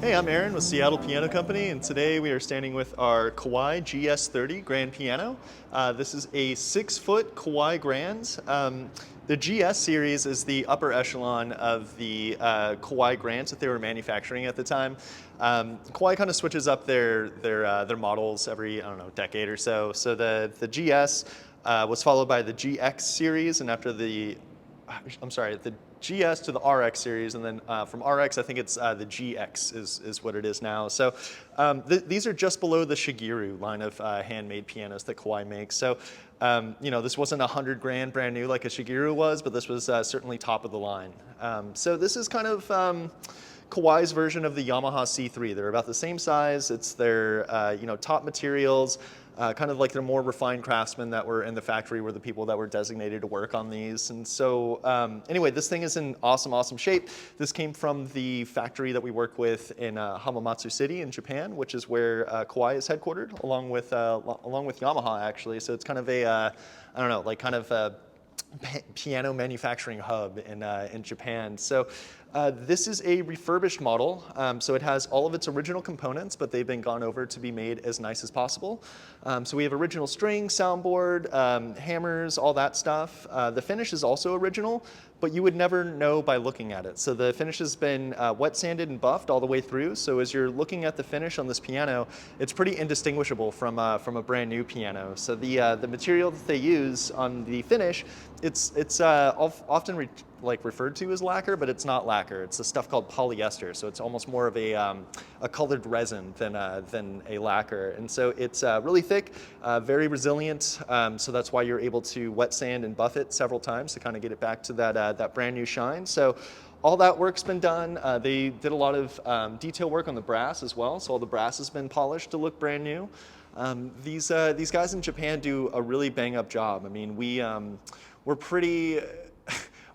Hey, I'm Aaron with Seattle Piano Company, and today we are standing with our Kawai GS30 grand piano. This is a 6-foot Kawai grand. The GS series is the upper echelon of the Kawai grands that they were manufacturing at the time. Kawai kind of switches up their models every, I don't know, decade or so. So the GS was followed by the GX series, and after the GS to the RX series, and then from RX, I think it's the GX is what it is now. So these are just below the Shigeru line of handmade pianos that Kawai makes. So this wasn't $100 brand new like a Shigeru was, but this was certainly top of the line. So this is kind of Kawai's version of the Yamaha C3. They're about the same size. It's their top materials. Kind of like the more refined craftsmen that were in the factory were the people that were designated to work on these. And so anyway, this thing is in awesome shape. This came from the factory that we work with in Hamamatsu City in Japan, which is where Kawai is headquartered, along with Yamaha actually. So it's kind of a, piano manufacturing hub in Japan. So this is a refurbished model, so it has all of its original components, but they've been gone over to be made as nice as possible. So we have original strings, soundboard, hammers, all that stuff. The finish is also original, but you would never know by looking at it. So the finish has been wet sanded and buffed all the way through, so as you're looking at the finish on this piano, it's pretty indistinguishable from a brand new piano. So the material that they use on the finish, it's often referred to as lacquer, but it's not lacquer. It's a stuff called polyester, so it's almost more of a colored resin than a lacquer. And so it's really thick, very resilient, so that's why you're able to wet sand and buff it several times to kind of get it back to that brand new shine. So all that work's been done. They did a lot of detail work on the brass as well, so all the brass has been polished to look brand new. These guys in Japan do a really bang-up job. I mean, we're pretty...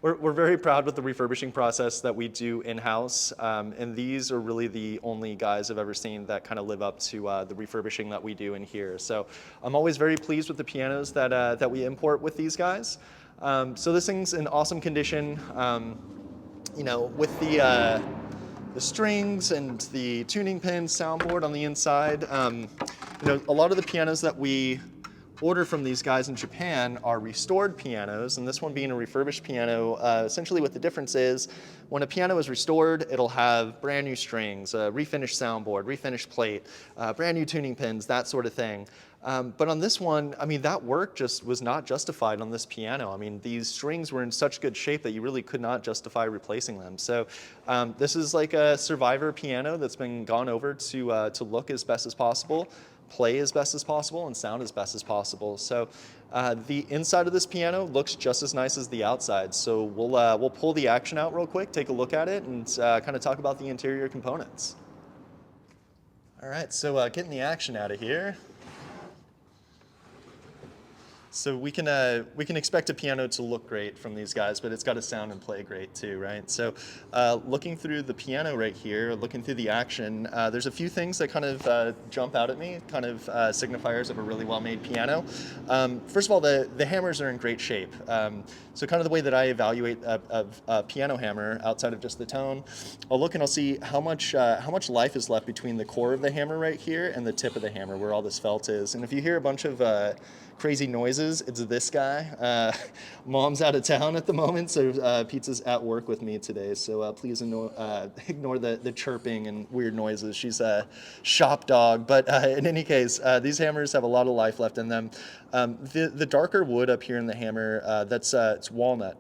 We're very proud with the refurbishing process that we do in-house, and these are really the only guys I've ever seen that kind of live up to the refurbishing that we do in here. So I'm always very pleased with the pianos that we import with these guys. So this thing's in awesome condition, with the strings and the tuning pins, soundboard on the inside. A lot of the pianos that we order from these guys in Japan are restored pianos, and this one being a refurbished piano, essentially what the difference is, when a piano is restored, it'll have brand new strings, a refinished soundboard, refinished plate, brand new tuning pins, that sort of thing. But on this one, I mean, that work just was not justified on this piano. I mean, these strings were in such good shape that you really could not justify replacing them. So this is like a survivor piano that's been gone over to look as best as possible, play as best as possible, and sound as best as possible. So the inside of this piano looks just as nice as the outside. So we'll pull the action out real quick, take a look at it, and kind of talk about the interior components. All right, so getting the action out of here. So we can expect a piano to look great from these guys, but it's got to sound and play great too, right? So looking through the piano right here, looking through the action, there's a few things that kind of jump out at me, kind of signifiers of a really well-made piano. First of all, the hammers are in great shape. So kind of the way that I evaluate a piano hammer outside of just the tone, I'll look and I'll see how much life is left between the core of the hammer right here and the tip of the hammer where all this felt is. And if you hear a bunch of crazy noises, it's this guy. Mom's out of town at the moment, so Pizza's at work with me today, so please ignore the chirping and weird noises. She's a shop dog, but in any case, these hammers have a lot of life left in them. The darker wood up here in the hammer, it's walnut.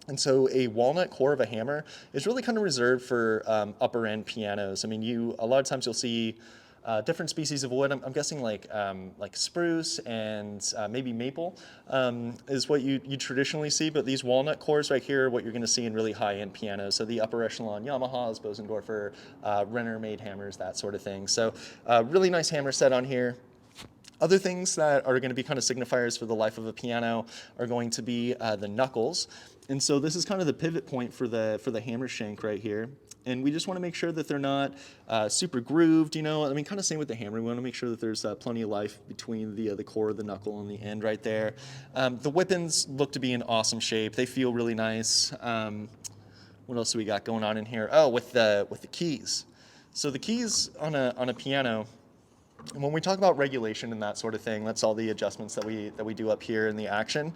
And so a walnut core of a hammer is really kind of reserved for upper end pianos. I mean, a lot of times you'll see different species of wood. I'm guessing like spruce and maybe maple is what you traditionally see, but these walnut cores right here are what you're going to see in really high-end pianos. So the upper echelon Yamahas, Bosendorfer, Renner-made hammers, that sort of thing. So really nice hammer set on here. Other things that are going to be kind of signifiers for the life of a piano are going to be the knuckles. And so this is kind of the pivot point for the hammer shank right here. And we just want to make sure that they're not super grooved, I mean, kind of same with the hammer. We want to make sure that there's plenty of life between the core of the knuckle and the end right there. The whippings look to be in awesome shape. They feel really nice. What else do we got going on in here? Oh, with the keys. So the keys on a piano, and when we talk about regulation and that sort of thing, that's all the adjustments that we do up here in the action.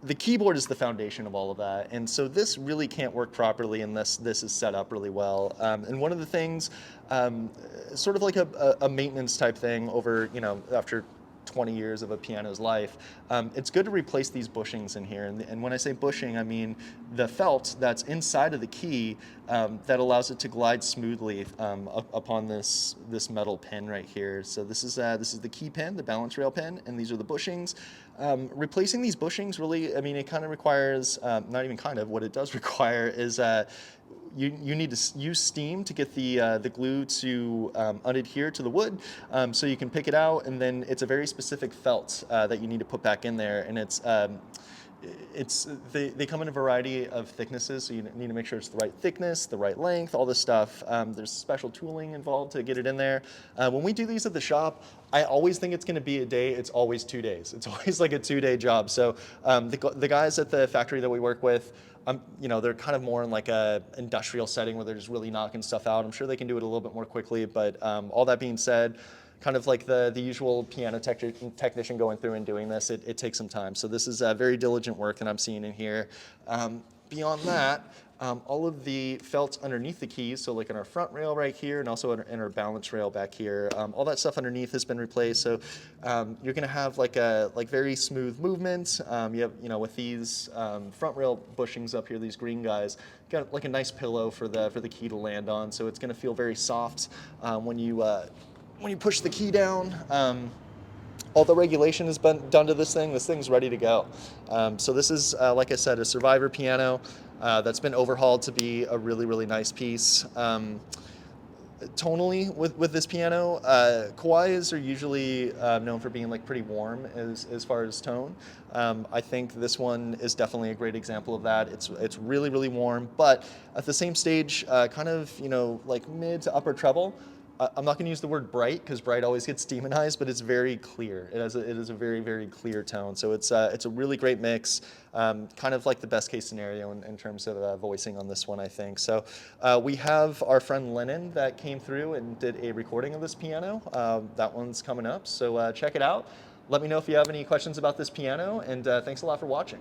The keyboard is the foundation of all of that, and so this really can't work properly unless this is set up really well. And one of the things, sort of like a maintenance type thing over, after 20 years of a piano's life, it's good to replace these bushings in here. And when I say bushing, I mean the felt that's inside of the key that allows it to glide smoothly upon this metal pin right here. So this is the key pin, the balance rail pin, and these are the bushings. Replacing these bushings really, I mean, it kind of requires, not even kind of, what it does require is you need to use steam to get the glue to unadhere to the wood, so you can pick it out, and then it's a very specific felt that you need to put back in there, and they come in a variety of thicknesses, so you need to make sure it's the right thickness, the right length, all this stuff. There's special tooling involved to get it in there. When we do these at the shop, I always think it's going to be a day. It's always 2 days. It's always like a 2-day job. So the guys at the factory that we work with, they're kind of more in like a industrial setting where they're just really knocking stuff out. I'm sure they can do it a little bit more quickly, but all that being said, kind of like the usual piano technician going through and doing this, it takes some time. So this is very diligent work that I'm seeing in here. Beyond that, all of the felts underneath the keys, so like in our front rail right here and also in our balance rail back here, all that stuff underneath has been replaced. So you're gonna have like very smooth movement. You have, with these front rail bushings up here, these green guys, got like a nice pillow for the key to land on. So it's gonna feel very soft when you push the key down. All the regulation has been done to this thing. This thing's ready to go. So this is, like I said, a Survivor piano that's been overhauled to be a really, really nice piece. Tonally, with this piano, Kawais are usually known for being like pretty warm as far as tone. I think this one is definitely a great example of that. It's really, really warm, but at the same stage, kind of like mid to upper treble. I'm not going to use the word bright because bright always gets demonized, but it's very clear. It is a very, very clear tone. So it's a really great mix, kind of like the best case scenario in terms of voicing on this one, I think. So we have our friend Lennon that came through and did a recording of this piano. That one's coming up, so check it out. Let me know if you have any questions about this piano, and thanks a lot for watching.